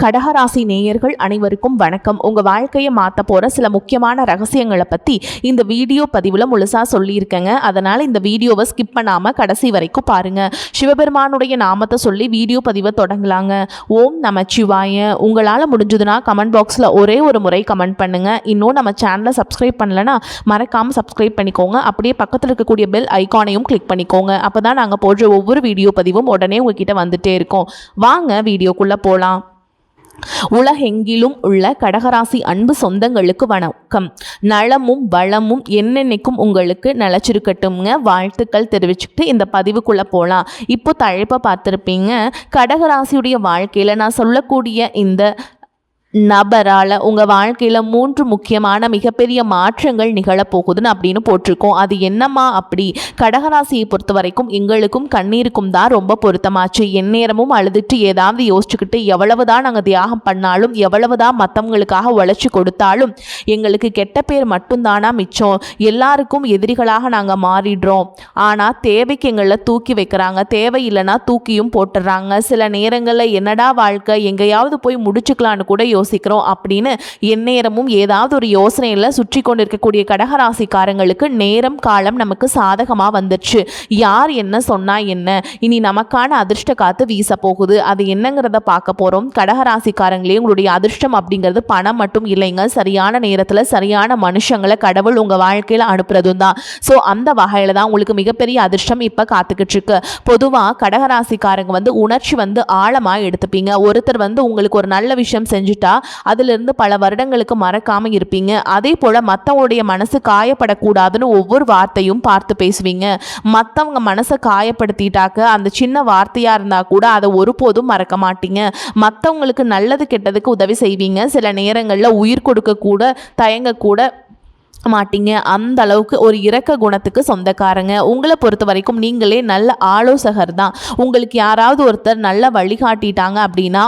கடகராசி நேயர்கள் அனைவருக்கும் வணக்கம். உங்கள் வாழ்க்கையை மாற்ற போகிற சில முக்கியமான ரகசியங்களை பற்றி இந்த வீடியோ பதிவில் முழுசாக சொல்லியிருக்கேங்க. அதனால் இந்த வீடியோவை ஸ்கிப் பண்ணாமல் கடைசி வரைக்கும் பாருங்கள். சிவபெருமானுடைய நாமத்தை சொல்லி வீடியோ பதிவை தொடங்கலாங்க. ஓம் நமச்சிவாய. உங்களால் முடிஞ்சதுன்னா கமெண்ட் பாக்ஸில் ஒரே ஒரு முறை கமெண்ட் பண்ணுங்கள். இன்னும் நம்ம சேனலை சப்ஸ்கிரைப் பண்ணலைன்னா மறக்காமல் சப்ஸ்கிரைப் பண்ணிக்கோங்க. அப்படியே பக்கத்தில் இருக்கக்கூடிய பெல் ஐக்கானையும் கிளிக் பண்ணிக்கோங்க. அப்போ தான் நாங்கள் போடுற ஒவ்வொரு வீடியோ பதிவும் உடனே உங்ககிட்ட வந்துட்டே இருக்கோம். வாங்க வீடியோக்குள்ளே போகலாம். உலகெங்கிலும் உள்ள கடகராசி அன்பு சொந்தங்களுக்கு வணக்கம். நலமும் வளமும் என்னென்னைக்கும் உங்களுக்கு நிலச்சிருக்கட்டும்ங்க. வாழ்த்துக்கள் தெரிவிச்சுக்கிட்டு இந்த பதிவுக்குள்ளே போகலாம். இப்போ தலைப்பை பார்த்துருப்பீங்க. கடகராசியுடைய வாழ்க்கையில் நான் சொல்லக்கூடிய இந்த நபரால் உங்கள் வாழ்க்கையில் 3 முக்கியமான மிகப்பெரிய மாற்றங்கள் நிகழப்போகுதுன்னு அப்படின்னு போட்டிருக்கோம். அது என்னம்மா அப்படி? கடகராசியை பொறுத்த வரைக்கும் எங்களுக்கும் கண்ணீருக்கும் தான் ரொம்ப பொருத்தமாச்சு. எந்நேரமும் அழுதுட்டு ஏதாவது யோசிச்சுக்கிட்டு எவ்வளவு தான் நாங்கள் தியாகம் பண்ணாலும் எவ்வளவு தான் மற்றவங்களுக்காக உழைச்சி கொடுத்தாலும் எங்களுக்கு கெட்ட பேர் மட்டும்தானா மிச்சம். எல்லாருக்கும் எதிரிகளாக நாங்கள் மாறிடுறோம். ஆனால் தேவைக்கு எங்களில் தூக்கி வைக்கிறாங்க, தேவையில்லைன்னா தூக்கியும் போட்டுடுறாங்க. சில நேரங்களில் என்னடா வாழ்க்கை, எங்கேயாவது போய் முடிச்சுக்கலான்னு கூட யோசிக்கிறோம் அப்படின்னு எந்நேரமும் ஏதாவது ஒரு யோசனையில் சுற்றி கொண்டு இருக்கக்கூடிய கடகராசிக்காரங்களுக்கு நேரம் காலம் நமக்கு சாதகமாக வந்துடுச்சு. யார் என்ன சொன்னா என்ன, இனி நமக்கான அதிர்ஷ்ட காத்து வீச போகுது. அது என்னங்கிறத பார்க்க போகிறோம். கடகராசிக்காரங்களே, உங்களுடைய அதிர்ஷ்டம் அப்படிங்கிறது பணம் மட்டும் இல்லைங்க. சரியான நேரத்தில் சரியான மனுஷங்களை கடவுள் உங்கள் வாழ்க்கையில் அனுப்புறதும் தான். ஸோ அந்த வகையில் தான் உங்களுக்கு மிகப்பெரிய அதிர்ஷ்டம் இப்போ காத்துக்கிட்டு இருக்கு. பொதுவாக கடகராசிக்காரங்க உணர்ச்சி ஆழமாக எடுத்துப்பீங்க. ஒருத்தர் உங்களுக்கு ஒரு நல்ல விஷயம் செஞ்சுட்டா அதிலிருந்து பல வருடங்களுக்கு மறக்காம இருப்பீங்க. அதே போல மற்றவங்களுடைய மனசு காயப்படக்கூடாதுன்னு ஒவ்வொரு வார்த்தையும் பார்த்து பேசுவீங்க. மற்றவங்க மனசை காயப்படுத்திட்டாக்க அந்த சின்ன வார்த்தையா இருந்தா கூட அதை ஒருபோதும் மறக்க மாட்டீங்க. மற்றவங்களுக்கு நல்லது கெட்டதுக்கு உதவி செய்வீங்க. சில நேரங்களில் உயிர் கொடுக்க கூட தயங்க கூட மாட்டீங்க. அந்த அளவுக்கு ஒரு இரக்க குணத்துக்கு சொந்தக்காரங்க. உங்களை பொறுத்த வரைக்கும் நீங்களே நல்ல ஆலோசகர் தான். உங்களுக்கு யாராவது ஒருத்தர் நல்ல வழிகாட்டிட்டாங்க அப்படின்னா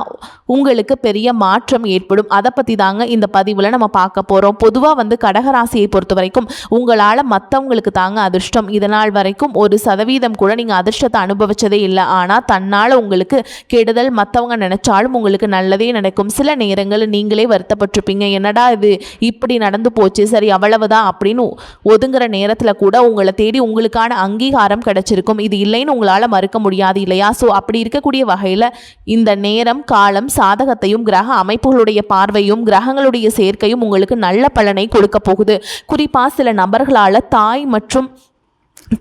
உங்களுக்கு பெரிய மாற்றம் ஏற்படும். அதை பற்றி தாங்க இந்த பதிவில் நம்ம பார்க்க போகிறோம். பொதுவாக கடகராசியை பொறுத்த வரைக்கும் உங்களால் மற்றவங்களுக்கு தாங்க அதிர்ஷ்டம். இதனால் வரைக்கும் 1% கூட நீங்கள் அதிர்ஷ்டத்தை அனுபவிச்சதே இல்லை. ஆனால் தன்னால் உங்களுக்கு கெடுதல் மற்றவங்க நினைச்சாலும் உங்களுக்கு நல்லதே நடக்கும். சில நேரங்கள் நீங்களே வருத்தப்பட்டிருப்பீங்க. என்னடா இது இப்படி நடந்து போச்சு, சரி அவ்வளவு தான் அப்படின்னு ஒதுங்குற நேரத்தில் கூட உங்களை தேடி உங்களுக்கான அங்கீகாரம் கிடைச்சிருக்கும். இது இல்லைன்னு உங்களால் மறுக்க முடியாது இல்லையா? ஸோ அப்படி இருக்கக்கூடிய வகையில் இந்த நேரம் காலம் சாதகத்தையும் கிரக அமைப்புகளுடைய பார்வையும் கிரகங்களுடைய சேர்க்கையும் உங்களுக்கு நல்ல பலனை கொடுக்க போகுது. குறிப்பாக சில நபர்களால் தாய் மற்றும்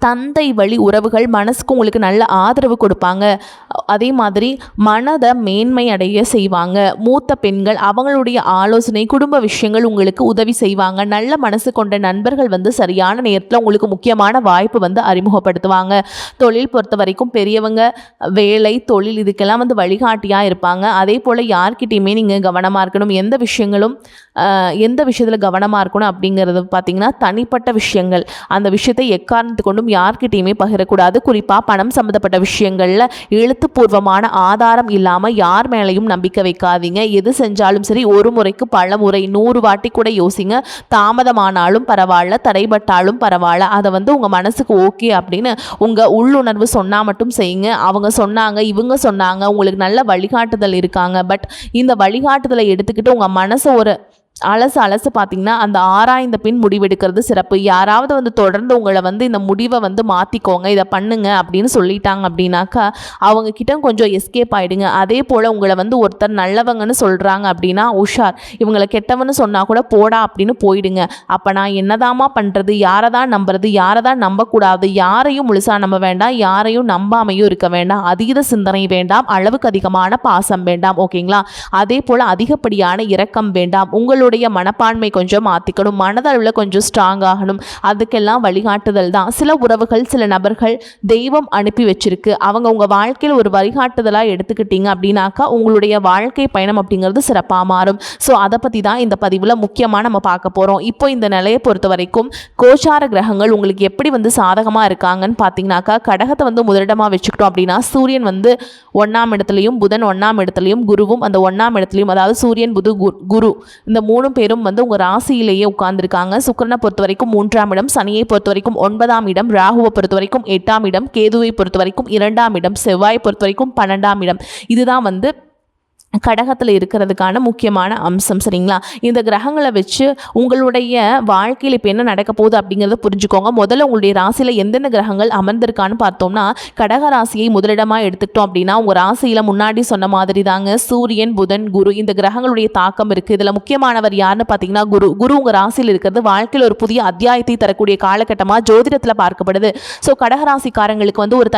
தந்தை வழி உறவுகள் மனசுக்கு உங்களுக்கு நல்ல ஆதரவு கொடுப்பாங்க. அதே மாதிரி மனதை மேன்மை அடைய செய்வாங்க. மூத்த பெண்கள் அவங்களுடைய ஆலோசனை குடும்ப விஷயங்கள் உங்களுக்கு உதவி செய்வாங்க. நல்ல மனசு கொண்ட நண்பர்கள் சரியான நேரத்தில் உங்களுக்கு முக்கியமான வாய்ப்பு அறிமுகப்படுத்துவாங்க. தொழில் பொறுத்த வரைக்கும் பெரியவங்க வேலை தொழில் இதுக்கெல்லாம் வழிகாட்டியாக இருப்பாங்க. அதே போல் யார்கிட்டையுமே நீங்கள் கவனமாக இருக்கணும். எந்த விஷயத்தில் கவனமாக இருக்கணும் அப்படிங்கிறது பார்த்திங்கன்னா தனிப்பட்ட விஷயங்கள். அந்த விஷயத்தை எக்காரணத்துக்கு யார்கிட்டையுமே பகிரக்கூடாது. குறிப்பாக பணம் சம்பந்தப்பட்ட விஷயங்களில் எழுத்துப்பூர்வமான ஆதாரம் இல்லாமல் யார் மேலையும் நம்பிக்கை வைக்காதீங்க. எது செஞ்சாலும் சரி ஒரு முறைக்கு பல முறை 100 வாட்டி கூட யோசிங்க. தாமதமானாலும் பரவாயில்ல, தடைபட்டாலும் பரவாயில்ல. அதை உங்கள் மனசுக்கு ஓகே அப்படின்னு உங்கள் உள்ளுணர்வு சொன்னால் மட்டும் செய்யுங்க. அவங்க சொன்னாங்க, இவங்க சொன்னாங்க, உங்களுக்கு நல்ல வழிகாட்டுதல் இருக்காங்க. பட் இந்த வழிகாட்டுதலை எடுத்துக்கிட்டு உங்கள் மனசை ஒரு அலசு பார்த்தீங்கன்னா அந்த ஆராய்ந்த பின் முடிவெடுக்கிறது சிறப்பு. யாராவது தொடர்ந்து உங்களை இந்த முடிவை மாற்றிக்கோங்க, இதை பண்ணுங்க அப்படின்னு சொல்லிட்டாங்க அப்படின்னாக்கா அவங்க கிட்ட கொஞ்சம் எஸ்கேப் ஆகிடுங்க. அதே போல் உங்களை ஒருத்தர் நல்லவங்கன்னு சொல்கிறாங்க அப்படின்னா உஷார். இவங்களை கெட்டவன்னு சொன்னால் கூட போடா அப்படின்னு போயிடுங்க. அப்போ நான் என்னதாமா பண்ணுறது, யாரை தான் நம்புறது, யாரை தான் நம்பக்கூடாது, யாரையும் முழுசாக நம்ப வேண்டாம், யாரையும் நம்பாமையும் இருக்க வேண்டாம். அதீத சிந்தனை வேண்டாம், அளவுக்கு அதிகமான பாசம் வேண்டாம். ஓகேங்களா? அதே போல் அதிகப்படியான இரக்கம் வேண்டாம். உங்களுடைய மனப்பான்மை கொஞ்சம் மாற்றிக்கணும். மனதளவில் கொஞ்சம் ஸ்ட்ராங் ஆகணும். அதுக்கெல்லாம் வழிகாட்டுதல் தான். சில உறவுகள் சில நபர்கள் தெய்வம் அனுப்பி வச்சிருக்கு. அவங்க உங்கள் வாழ்க்கையில் ஒரு வழிகாட்டுதலாக எடுத்துக்கிட்டீங்க அப்படின்னாக்கா உங்களுடைய வாழ்க்கை பயணம் அப்படிங்கிறது சிறப்பாக மாறும். ஸோ அதை பற்றி தான் இந்த பதிவில் முக்கியமாக நம்ம பார்க்க போகிறோம். இப்போ இந்த நிலையை பொறுத்த வரைக்கும் கோச்சார கிரகங்கள் உங்களுக்கு எப்படி சாதகமாக இருக்காங்கன்னு பார்த்தீங்கன்னாக்கா கடகத்தை முதலிடமாக வச்சுக்கிட்டோம் அப்படின்னா சூரியன் 1ஆம் இடத்துலையும் புதன் 1ஆம் இடத்துலையும் குருவும் அந்த 1ஆம் இடத்துலையும், அதாவது சூரியன் புது குரு இந்த 3 பேரும் உங்கள் ராசியிலேயே உட்கார்ந்துருக்காங்க. சுக்கிரனை பொறுத்த வரைக்கும் 3ஆம் இடம், சனியை பொறுத்த வரைக்கும் 9ஆம் இடம், ராகுவை பொறுத்த வரைக்கும் 8ஆம் இடம், கேதுவை பொறுத்த வரைக்கும் 2ஆம் இடம், செவ்வாயை பொறுத்த வரைக்கும் 12ஆம் இடம். இதுதான் கடகத்தில் இருக்கிறதுக்கான முக்கியமான அம்சம். சரிங்களா? இந்த கிரகங்களை வச்சு உங்களுடைய வாழ்க்கையில் இப்போ என்ன நடக்க போகுது அப்படிங்கிறத புரிஞ்சுக்கோங்க. முதல்ல உங்களுடைய ராசியில் எந்தெந்த கிரகங்கள் அமர்ந்திருக்கான்னு பார்த்தோம்னா, கடக ராசியை முதலிடமாக எடுத்துக்கிட்டோம் அப்படின்னா உங்கள் ராசியில் முன்னாடி சொன்ன மாதிரி தாங்க சூரியன், புதன், குரு இந்த கிரகங்களுடைய தாக்கம் இருக்குது. இதில் முக்கியமானவர் யாருன்னு பார்த்தீங்கன்னா குரு உங்கள் ராசியில் இருக்கிறது வாழ்க்கையில் ஒரு புதிய அத்தியாயத்தை தரக்கூடிய காலகட்டமாக ஜோதிடத்தில் பார்க்கப்படுது. ஸோ கடகராசிக்காரங்களுக்கு வந்து ஒரு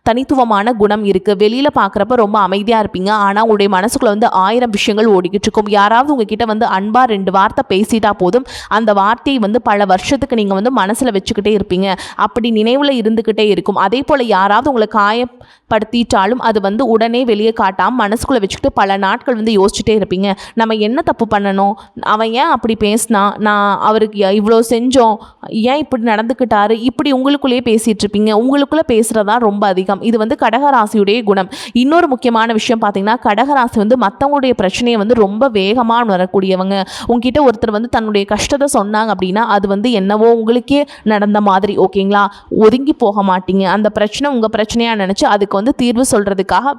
தனித்துவமான குணம் இருக்குது. வெளியில் பார்க்குறப்ப ரொம்ப அமைதியாக இருப்பீங்க. ஆனால் உங்களுடைய மனசுக்குள்ள வந்து 1000 விஷயங்கள் ஓடிக்கிட்டு இருக்கும். யாராவது உங்ககிட்ட வந்து அன்பா 2 வார்த்தை பேசிட்டா போதும், அந்த வார்த்தையை வந்து பல வருஷத்துக்கு நீங்க வந்து மனசுல வச்சுக்கிட்டே இருப்பீங்க. அப்படி நினைவுல இருந்துகிட்டே இருக்கும். அதே போல யாராவது உங்களை காயப்படுத்திட்டாலும் அது வந்து உடனே வெளியே காட்டாம மனசுக்குள்ள வச்சுக்கிட்டு பல நாட்கள் வந்து யோசிச்சுட்டே இருப்பீங்க. நம்ம என்ன தப்பு பண்ணணும், அவன் ஏன் அப்படி பேசினா, நான் அவருக்கு இவ்வளோ செஞ்சோம், ஏன் இப்படி நடந்துக்கிட்டாரு, இப்படி உங்களுக்குள்ளேயே பேசிட்டு இருப்பீங்க. உங்களுக்குள்ள பேசுறதா ரொம்ப அதிகம். இது வந்து கடகராசியுடைய குணம். இன்னொரு முக்கியமான விஷயம் பார்த்தீங்கன்னா, கடகராசி வந்து மற்றவங்களுடைய பிரச்சனையை வந்து ரொம்ப வேகமாக உணரக்கூடியவங்க. உங்ககிட்ட ஒருத்தர் வந்து தன்னுடைய கஷ்டத்தை சொன்னாங்க அப்படின்னா அது வந்து என்னவோ உங்களுக்கே நடந்த மாதிரி. ஓகேங்களா? ஒதுங்கி போக மாட்டீங்க. அந்த பிரச்சனை உங்கள் பிரச்சனையாக நினச்சி அதுக்கு வந்து தீர்வு சொல்கிறதுக்காக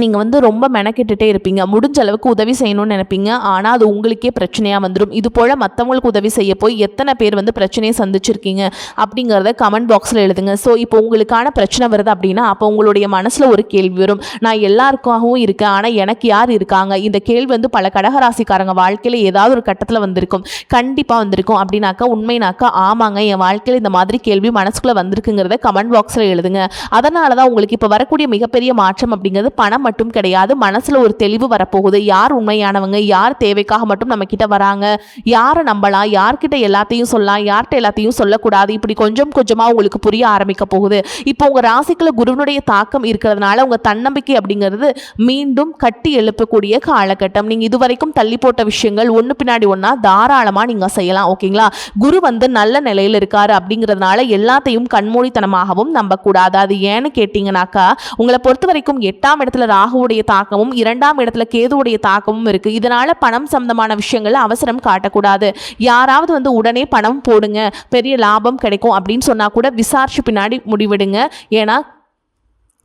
நீங்கள் வந்து ரொம்ப மெனக்கெட்டுட்டே இருப்பீங்க. முடிஞ்ச அளவுக்கு உதவி செய்யணும்னு நினைப்பீங்க. ஆனால் அது உங்களுக்கே பிரச்சனையாக வந்துடும். இது போல் மற்றவங்களுக்கு உதவி செய்ய போய் எத்தனை பேர் வந்து பிரச்சனையை சந்திச்சிருக்கீங்க அப்படிங்கிறத கமெண்ட் பாக்ஸில் எழுதுங்க. ஸோ இப்போ உங்களுக்கான பிரச்சனை வருது அப்படின்னா அப்போ உங்களுடைய மனசில் ஒரு கேள்வி வரும், நான் எல்லாருக்காகவும் இருக்கேன் ஆனால் எனக்கு யார் இருக்காங்க? இந்த கேள்வி வந்து பல கடகராசிக்காரங்க வாழ்க்கையில் ஏதாவது ஒரு கட்டத்தில் வந்திருக்கும். கண்டிப்பாக வந்திருக்கும். அப்படின்னாக்கா உண்மைனாக்கா ஆமாங்க, என் வாழ்க்கையில் இந்த மாதிரி கேள்வி மனசுக்குள்ளே வந்திருக்குங்கிறத கமெண்ட் பாக்ஸில் எழுதுங்க. அதனால தான் உங்களுக்கு இப்போ வரக்கூடிய மிகப்பெரிய மாற்றம் அப்படிங்கிறது பணம் மட்டும் கிடையாது, மனசுல ஒரு தெளிவு வரப்போகுது. யார் உண்மையானவங்க, யார் தேவைக்காக மட்டும் நம்ம கிட்ட வராங்க, யாரை நம்பலாம், யார்கிட்ட எல்லாத்தையும் சொல்லலாம், யார்கிட்ட எல்லாத்தையும் சொல்லக்கூடாது, இப்படி கொஞ்சம் கொஞ்சமா உங்களுக்கு புரிய ஆரம்பிக்க போகுது. இப்போ உங்க ராசிக்குள்ள குருவினுடைய தாக்கம் இருக்கிறதுனால உங்க தன்னம்பிக்கை அப்படிங்கிறது மீண்டும் கட்டி எழுப்பக்கூடிய காலகட்டம். நீங்க இதுவரைக்கும் தள்ளி போட்ட விஷயங்கள் ஒன்று பின்னாடி ஒன்னா தாராளமா நீங்க செய்யலாம். ஓகேங்களா? குரு வந்து நல்ல நிலையில் இருக்காரு அப்படிங்கிறதுனால எல்லாத்தையும் கண்மூடித்தனமாகவும் நம்பக்கூடாது. அது ஏன்னு கேட்டீங்கன்னாக்கா உங்களை பொறுத்த வரைக்கும் 8ஆம் இடத்துல ராகுவுடைய தாக்கமும் 2ஆம் இடத்துல கேதுவுடைய தாக்கமும் இருக்கு. இதனால பணம் சம்பந்தமான விஷயங்கள்ல அவசரம் காட்டக்கூடாது. யாராவது வந்து உடனே பணம் போடுங்க, பெரிய லாபம் கிடைக்கும் அப்படின்னு சொன்னா கூட விசாரிச்சு பின்னாடி முடிவெடுங்க. ஏன்னா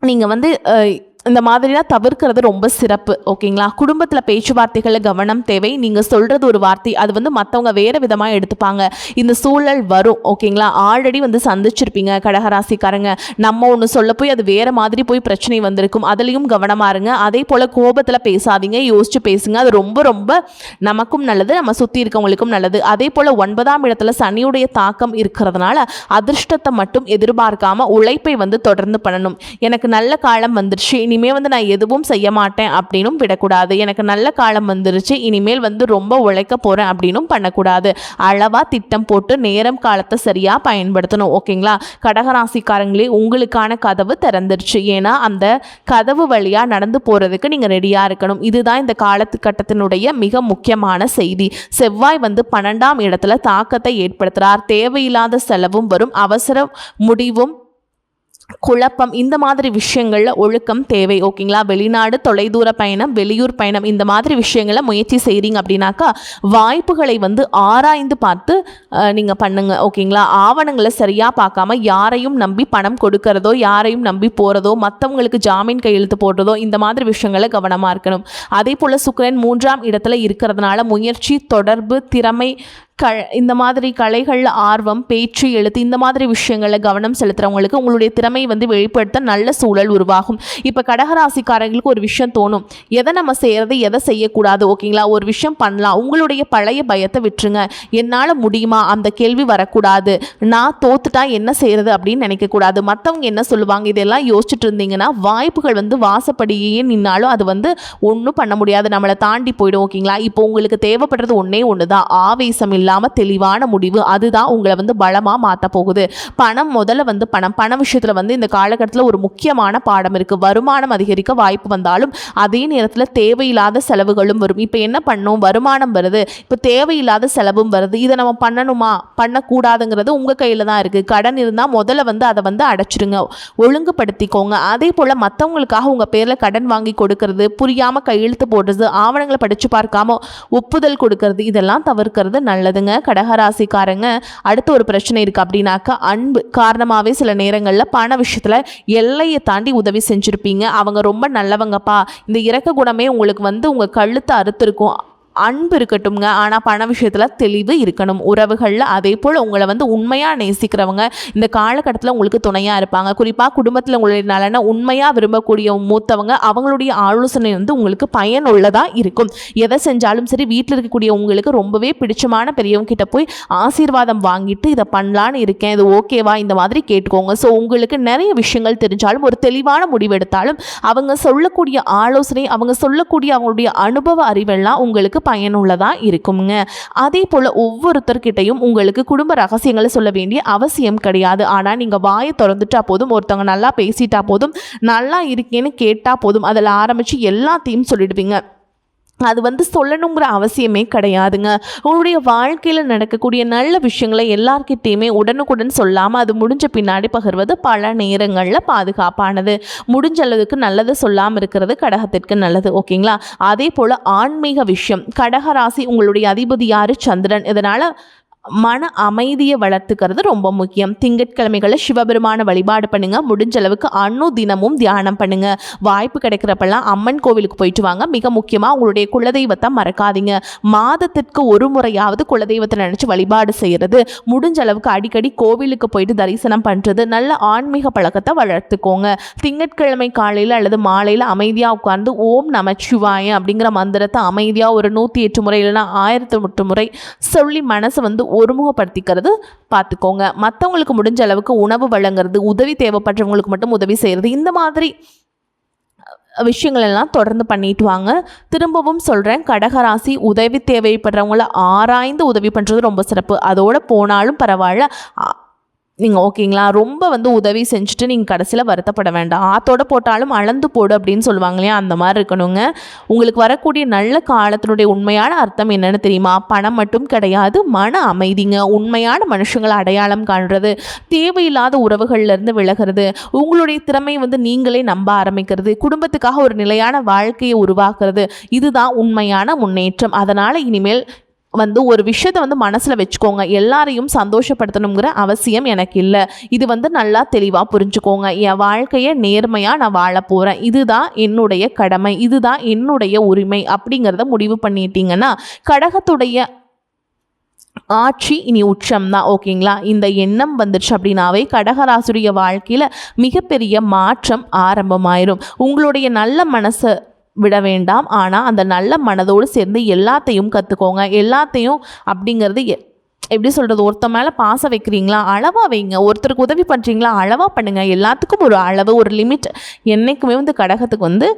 நீங்க வந்து இந்த மாதிரிலாம் தவிர்க்கிறது ரொம்ப சிறப்பு. ஓகேங்களா? குடும்பத்தில் பேச்சுவார்த்தைகளில் கவனம் தேவை. நீங்கள் சொல்கிறது ஒரு வார்த்தை அது வந்து மற்றவங்க வேறு விதமாக எடுத்துப்பாங்க. இந்த சூழல் வரும். ஓகேங்களா? ஆல்ரெடி வந்து சந்திச்சிருப்பீங்க கடகராசிக்காரங்க. நம்ம ஒன்று சொல்ல போய் அது வேறு மாதிரி போய் பிரச்சனை வந்திருக்கும். அதுலேயும் கவனமாக இருங்க. அதே போல் கோபத்தில் பேசாதீங்க, யோசிச்சு பேசுங்க. அது ரொம்ப ரொம்ப நமக்கும் நல்லது, நம்ம சுற்றி இருக்கவங்களுக்கும் நல்லது. அதே போல் 9ஆம் இடத்துல சனியுடைய தாக்கம் இருக்கிறதுனால அதிர்ஷ்டத்தை மட்டும் எதிர்பார்க்காம உழைப்பை வந்து தொடர்ந்து பண்ணணும். எனக்கு நல்ல காலம் வந்துருச்சு, இனிமேல் வந்து நான் எதுவும் செய்ய மாட்டேன் அப்படின்னும் விடக்கூடாது. எனக்கு நல்ல காலம் வந்துருச்சு, இனிமேல் வந்து ரொம்ப உழைக்க போகிறேன் அப்படின்னும் பண்ணக்கூடாது. அளவாக திட்டம் போட்டு நேரம் காலத்தை சரியாக பயன்படுத்தணும். ஓகேங்களா? கடகராசிக்காரங்களே, உங்களுக்கான கதவு திறந்துருச்சு. ஏன்னா அந்த கதவு வழியாக நடந்து போகிறதுக்கு நீங்கள் ரெடியாக இருக்கணும். இதுதான் இந்த காலத்துக்கட்டத்தினுடைய மிக முக்கியமான செய்தி. செவ்வாய் வந்து 12ஆம் இடத்துல தாக்கத்தை ஏற்படுத்துகிறார். தேவையில்லாத செலவும் வரும், அவசர முடிவும், குழப்பம், இந்த மாதிரி விஷயங்களில் ஒழுக்கம் தேவை. ஓகேங்களா? வெளிநாடு, தொலைதூர பயணம், வெளியூர் பயணம், இந்த மாதிரி விஷயங்களை முயற்சி செய்கிறீங்க அப்படின்னாக்கா வாய்ப்புகளை வந்து ஆராய்ந்து பார்த்து நீங்கள் பண்ணுங்க. ஓகேங்களா? ஆவணங்களை சரியாக பார்க்காம யாரையும் நம்பி பணம் கொடுக்கறதோ, யாரையும் நம்பி போகிறதோ, மற்றவங்களுக்கு ஜாமீன் கையெழுத்து போடுறதோ, இந்த மாதிரி விஷயங்களை கவனமாக இருக்கணும். அதே போல் சுக்கிரன் 3ஆம் இடத்துல இருக்கிறதுனால முயற்சி, தொடர்பு, திறமை, இந்த மாதிரி கலைகளில் ஆர்வம், பேச்சு, எழுத்து, இந்த மாதிரி விஷயங்களில் கவனம் செலுத்துகிறவங்களுக்கு உங்களுடைய திறமை வந்து வெளிப்படுத்த நல்ல சூழல் உருவாகும். இப்போ கடகராசிக்காரங்களுக்கு ஒரு விஷயம் தோணும், எதை நம்ம செய்கிறது, எதை செய்யக்கூடாது. ஓகேங்களா? ஒரு விஷயம் பண்ணலாம், உங்களுடைய பழைய பயத்தை விட்டுருங்க. என்னால் முடியுமா, அந்த கேள்வி வரக்கூடாது. நான் தோத்துட்டா என்ன செய்கிறது அப்படின்னு நினைக்கக்கூடாது. மற்றவங்க என்ன சொல்லுவாங்க, இதெல்லாம் யோசிச்சுட்டு இருந்தீங்கன்னா வாய்ப்புகள் வந்து வாசப்படியே நின்னாலும் அது வந்து ஒன்றும் பண்ண முடியாது, நம்மளை தாண்டி போயிடும். ஓகேங்களா? இப்போ உங்களுக்கு தேவைப்படுறது ஒன்றே ஒன்று தான், ஆவேசம் இல்லாமல் தெளிவான முடிவு. அதுதான் உங்களை வந்து பலமாக மாற்ற போகுது. பணம் முதல்ல வந்து பண விஷயத்தில் வந்து இந்த காலகட்டத்தில் ஒரு முக்கியமான பாடம் இருக்குது. வருமானம் அதிகரிக்க வாய்ப்பு வந்தாலும் அதே நேரத்தில் தேவையில்லாத செலவுகளும் வரும். இப்போ என்ன பண்ணும், வருமானம் வருது, இப்போ தேவையில்லாத செலவும் வருது. இதை நம்ம பண்ணணுமா, பண்ணக்கூடாதுங்கிறது உங்கள் கையில் தான் இருக்குது. கடன் இருந்தால் முதல்ல வந்து அதை வந்து அடைச்சிடுங்க, ஒழுங்குபடுத்திக்கோங்க. அதே போல் மற்றவங்களுக்காக உங்கள் பேரில் கடன் வாங்கி கொடுக்கறது, புரியாமல் கையெழுத்து போடுறது, ஆவணங்களை படித்து பார்க்காம ஒப்புதல் கொடுக்கறது, இதெல்லாம் தவிர்க்கிறது நல்லது. நல்லதுங்க. கடகராசிக்காரங்க அடுத்து ஒரு பிரச்சனை இருக்குது அப்படின்னாக்கா அன்பு காரணமாகவே சில நேரங்களில் பண விஷயத்தில் எல்லையை தாண்டி உதவி செஞ்சுருப்பீங்க. அவங்க ரொம்ப நல்லவங்கப்பா, இந்த இரக்க குணமே உங்களுக்கு வந்து உங்கள் கழுத்தை அறுத்திருக்கும். அன்பு இருக்கட்டும்ங்க, ஆனால் பண விஷயத்தில் தெளிவு இருக்கணும் உறவுகளில். அதே போல் உங்களை வந்து உண்மையாக நேசிக்கிறவங்க இந்த காலகட்டத்தில் உங்களுக்கு துணையாக இருப்பாங்க. குறிப்பாக குடும்பத்தில் உங்களுடைய நலனை உண்மையாக விரும்பக்கூடிய மூத்தவங்க, அவங்களுடைய ஆலோசனை வந்து உங்களுக்கு பயனுள்ளதாக இருக்கும். எதை செஞ்சாலும் சரி வீட்டில் இருக்கக்கூடிய உங்களுக்கு ரொம்பவே பிடிச்சமான பெரியவங்க கிட்ட போய் ஆசீர்வாதம் வாங்கிட்டு இதை பண்ணலான்னு இருக்கேன், இது ஓகேவா, இந்த மாதிரி கேட்டுக்கோங்க. ஸோ உங்களுக்கு நிறைய விஷயங்கள் தெரிஞ்சாலும் ஒரு தெளிவான முடிவெடுத்தாலும் அவங்க சொல்லக்கூடிய ஆலோசனை, அவங்க சொல்லக்கூடிய அவங்களுடைய அனுபவ அறிவெல்லாம் உங்களுக்கு பயனுள்ளதாக இருக்குங்க. அதே போல் ஒவ்வொருத்தர்கிட்டையும் உங்களுக்கு குடும்ப ரகசியங்களை சொல்ல வேண்டிய அவசியம் கிடையாது. ஆனால் நீங்கள் வாயை திறந்துட்டா போதும், ஒருத்தவங்க நல்லா பேசிட்டா போதும், நல்லா இருக்கேன்னு கேட்டால் போதும், அதில் ஆரம்பித்து எல்லாத்தையும் சொல்லிடுவீங்க. அது வந்து சொல்லணுங்கிற அவசியமே கிடையாதுங்க. உங்களுடைய வாழ்க்கையில் நடக்கக்கூடிய நல்ல விஷயங்களை எல்லார்கிட்டையுமே உடனுக்குடன் சொல்லாமல் அது முடிஞ்ச பின்னாடி பகிர்வது பல நேரங்களில் பாதுகாப்பானது. முடிஞ்ச அளவுக்கு நல்லது சொல்லாமல் இருக்கிறது கடகத்திற்கு நல்லது. ஓகேங்களா? அதே போல் ஆன்மீக விஷயம், கடகராசி உங்களுடைய அதிபதி யார்? சந்திரன். இதனால் மன அமைதியை வளர்த்துக்கிறது ரொம்ப முக்கியம். திங்கட்கிழமைகளில் சிவபெருமான வழிபாடு பண்ணுங்க. முடிஞ்ச அளவுக்கு தினமும் தியானம் பண்ணுங்க. வாய்ப்பு கிடைக்கிறப்பெல்லாம் அம்மன் கோவிலுக்கு போயிட்டு வாங்க. மிக முக்கியமாக உங்களுடைய குலதெய்வத்தை மறக்காதீங்க. மாதத்திற்கு ஒரு முறையாவது குலதெய்வத்தை நினச்சி வழிபாடு செய்கிறது. முடிஞ்ச அளவுக்கு அடிக்கடி கோவிலுக்கு போயிட்டு தரிசனம் பண்ணுறது, நல்ல ஆன்மீக பழக்கத்தை வளர்த்துக்கோங்க. திங்கட்கிழமை காலையில் அல்லது மாலையில் அமைதியாக உட்கார்ந்து ஓம் நமச்சிவாய அப்படிங்கிற மந்திரத்தை அமைதியாக ஒரு 108 முறை இல்லைன்னா 1008 முறை சொல்லி மனசை வந்து ஒருமுகப்படுத்திக்கிறது பார்த்துக்கோங்க. மற்றவங்களுக்கு முடிஞ்ச அளவுக்கு உணவு வழங்குறது, உதவி தேவைப்படுறவங்களுக்கு மட்டும் உதவி செய்கிறது, இந்த மாதிரி விஷயங்கள் எல்லாம் தொடர்ந்து பண்ணிட்டு வாங்க. திரும்பவும் சொல்கிறேன், கடகராசி உதவி தேவைப்படுறவங்கள ஆராய்ந்து உதவி பண்ணுறது ரொம்ப சிறப்பு. அதோடு போனாலும் பரவாயில்ல நீங்கள் ஓகேங்களா. ரொம்ப வந்து உதவி செஞ்சுட்டு நீங்கள் கடைசியில் வருத்தப்பட வேண்டாம். ஆத்தோடு போட்டாலும் அளந்து போடு அப்படின்னு சொல்லுவாங்க இல்லையா, அந்த மாதிரி இருக்கணுங்க. உங்களுக்கு வரக்கூடிய நல்ல காலத்தினுடைய உண்மையான அர்த்தம் என்னென்னு தெரியுமா? பணம் மட்டும் கிடையாது, மன அமைதிங்க. உண்மையான மனுஷங்களை அடையாளம் காண்றது, தேவையில்லாத உறவுகள்லேருந்து விலகிறது, உங்களுடைய திறமை வந்து நீங்களே நம்ப ஆரம்பிக்கிறது, குடும்பத்துக்காக ஒரு நிலையான வாழ்க்கையை உருவாக்குறது, இதுதான் உண்மையான முன்னேற்றம். அதனால் இனிமேல் வந்து ஒரு விஷயத்தை வந்து மனசில் வச்சுக்கோங்க. எல்லாரையும் சந்தோஷப்படுத்தணுங்கிற அவசியம் எனக்கு இல்லை. இது வந்து நல்லா தெளிவாக புரிஞ்சுக்கோங்க. என் வாழ்க்கையை நேர்மையாக நான் வாழ போகிறேன், இதுதான் என்னுடைய கடமை, இதுதான் என்னுடைய உரிமை அப்படிங்கிறத முடிவு பண்ணிட்டீங்கன்னா கடகத்துடைய ஆட்சி இனி உச்சம்தான். ஓகேங்களா? இந்த எண்ணம் வந்துடுச்சு அப்படின்னாவே கடகராசுடைய வாழ்க்கையில் மிகப்பெரிய மாற்றம் ஆரம்பமாயிரும். உங்களுடைய நல்ல மனசை விட வேண்டாம், ஆனால் அந்த நல்ல மனதோடு சேர்ந்து எல்லாத்தையும் கற்றுக்கோங்க. எல்லாத்தையும் அப்படிங்கிறது எப்படி சொல்கிறது, ஒருத்தர் மேலே பாசம் வைக்கிறீங்களா, அளவாக வைங்க. ஒருத்தருக்கு உதவி பண்ணுறீங்களா, அளவாக பண்ணுங்கள். எல்லாத்துக்கும் ஒரு அளவு, ஒரு லிமிட் என்றைக்குமே வந்து கடகத்துக்கு வந்து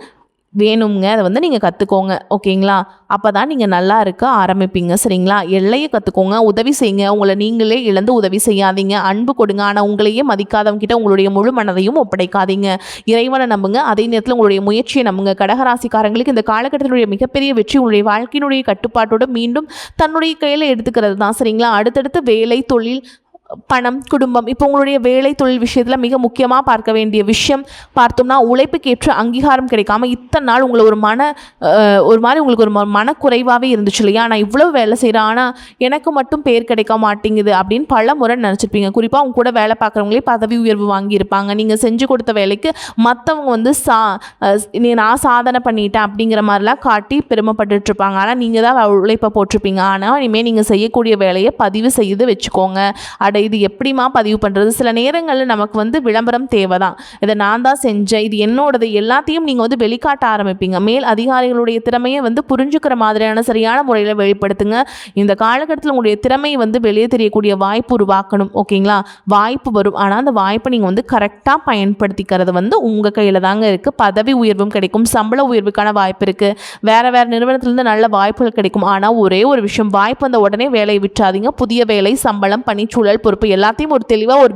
வேணுங்க. அதை வந்து நீங்கள் கற்றுக்கோங்க. ஓகேங்களா? அப்போ தான் நீங்கள் நல்லா இருக்க ஆரம்பிப்பீங்க. சரிங்களா? எல்லையை கற்றுக்கோங்க. உதவி செய்யுங்க. உங்களை நீங்களே இழந்து உதவி செய்யாதீங்க. அன்பு கொடுங்க. ஆனால் உங்களையே மதிக்காதவங்கிட்ட உங்களுடைய முழு மனதையும் ஒப்படைக்காதீங்க. இறைவனை நம்புங்க. அதே நேரத்தில் உங்களுடைய முயற்சியை நம்புங்க. கடகராசிக்காரங்களுக்கு இந்த காலகட்டத்தினுடைய மிகப்பெரிய வெற்றி உங்களுடைய வாழ்க்கையினுடைய கட்டுப்பாட்டோடு மீண்டும் தன்னுடைய கையில் எடுத்துக்கிறது தான். சரிங்களா? அடுத்தடுத்து வேலை, தொழில், பணம், குடும்பம், இப்போ உங்களுடைய வேலை தொழில் விஷயத்தில் மிக முக்கியமாக பார்க்க வேண்டிய விஷயம் பார்த்தோம்னா, உழைப்புக்கேற்ற அங்கீகாரம் கிடைக்காம இத்தனை நாள் உங்களை ஒரு மாதிரி உங்களுக்கு ஒரு மனக்குறைவாகவே இருந்துச்சு இல்லையா, நான் இவ்வளோ வேலை செய்கிறேன் ஆனால் எனக்கு மட்டும் பேர் கிடைக்க மாட்டேங்குது அப்படின்னு பல முறை நினச்சிருப்பீங்க. குறிப்பாக அவங்க கூட வேலை பார்க்குறவங்களே பதவி உயர்வு வாங்கியிருப்பாங்க. நீங்கள் செஞ்சு கொடுத்த வேலைக்கு மற்றவங்க வந்து நான் சாதனை பண்ணிட்டேன் அப்படிங்கிற மாதிரிலாம் காட்டி பெருமைப்பட்டுருப்பாங்க. ஆனால் நீங்கள் தான் உழைப்பை போட்டிருப்பீங்க. ஆனால் இனிமேல் நீங்கள் செய்யக்கூடிய வேலையை பதிவு செய்து வச்சுக்கோங்க. இது எப்படிமா பதிவு பண்ணுறது? சில நேரங்களில் நமக்கு வந்து விளம்பரம் தேவை தான். இதை நான் தான் செஞ்சேன், இது என்னோடது, எல்லாத்தையும் நீங்கள் வந்து வெளிக்காட்ட ஆரம்பிப்பீங்க. மேல் அதிகாரிகளுடைய திறமையை வந்து புரிஞ்சுக்கிற மாதிரியான சரியான முறையில் வெளிப்படுத்துங்க. இந்த காலகட்டத்தில் உங்களுடைய திறமையை வந்து வெளியே தெரியக்கூடிய வாய்ப்பு உருவாக்கணும். ஓகேங்களா? வாய்ப்பு வரும், ஆனால் அந்த வாய்ப்பை நீங்கள் வந்து கரெக்டாக பயன்படுத்திக்கிறது வந்து உங்கள் கையில் தாங்க இருக்குது. பதவி உயர்வும் கிடைக்கும், சம்பள உயர்வுக்கான வாய்ப்பு இருக்குது, வேறு நிறுவனத்திலேருந்து நல்ல வாய்ப்புகள் கிடைக்கும். ஆனால் ஒரே ஒரு விஷயம், வாய்ப்பு வந்த உடனே வேலையை விட்டுறாதீங்க. புதிய வேலை, சம்பளம், பணிச்சூழல், பொறுப்பு எல்லாத்தையும் ஒரு தெளிவாக ஒரு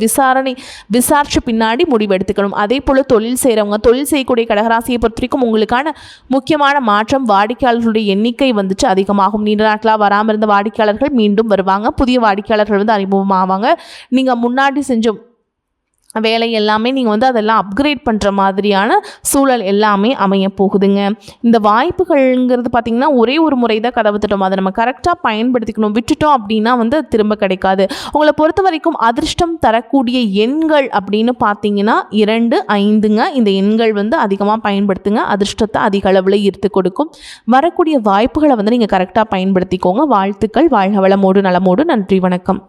விசாரிச்சு பின்னாடி முடிவு எடுத்துக்கணும். அதே போல் தொழில் செய்கிறவங்க, தொழில் செய்யக்கூடிய கடகராசியை பொறுத்த வரைக்கும் உங்களுக்கான முக்கியமான மாற்றம், வாடிக்கையாளர்களுடைய எண்ணிக்கை வந்துச்சு அதிகமாகும். நீண்ட நாட்களாக வராமல் இருந்த வாடிக்கையாளர்கள் மீண்டும் வருவாங்க. புதிய வாடிக்கையாளர்கள் வந்து அறிமுகமாவாங்க. நீங்கள் முன்னாடி செஞ்ச வேலை எல்லாமே நீங்கள் வந்து அதெல்லாம் அப்கிரேட் பண்ணுற மாதிரியான சூழல் எல்லாமே அமைய போகுதுங்க. இந்த வாய்ப்புகள்ங்கிறது பார்த்திங்கன்னா ஒரே ஒரு முறை தான் கதவு தட்டும். அதை நம்ம கரெக்டாக பயன்படுத்திக்கணும். விட்டுட்டோம் அப்படின்னா வந்து அது திரும்ப கிடைக்காது. உங்களை பொறுத்த வரைக்கும் அதிர்ஷ்டம் தரக்கூடிய எண்கள் அப்படின்னு பார்த்தீங்கன்னா 2, 5ங்க. இந்த எண்கள் வந்து அதிகமாக பயன்படுத்துங்க. அதிர்ஷ்டத்தை அதிக அளவில் ஈர்த்து கொடுக்கும். வரக்கூடிய வாய்ப்புகளை வந்து நீங்கள் கரெக்டாக பயன்படுத்திக்கோங்க. வாழ்த்துக்கள். வாழ்க வளமோடு நலமோடு. நன்றி, வணக்கம்.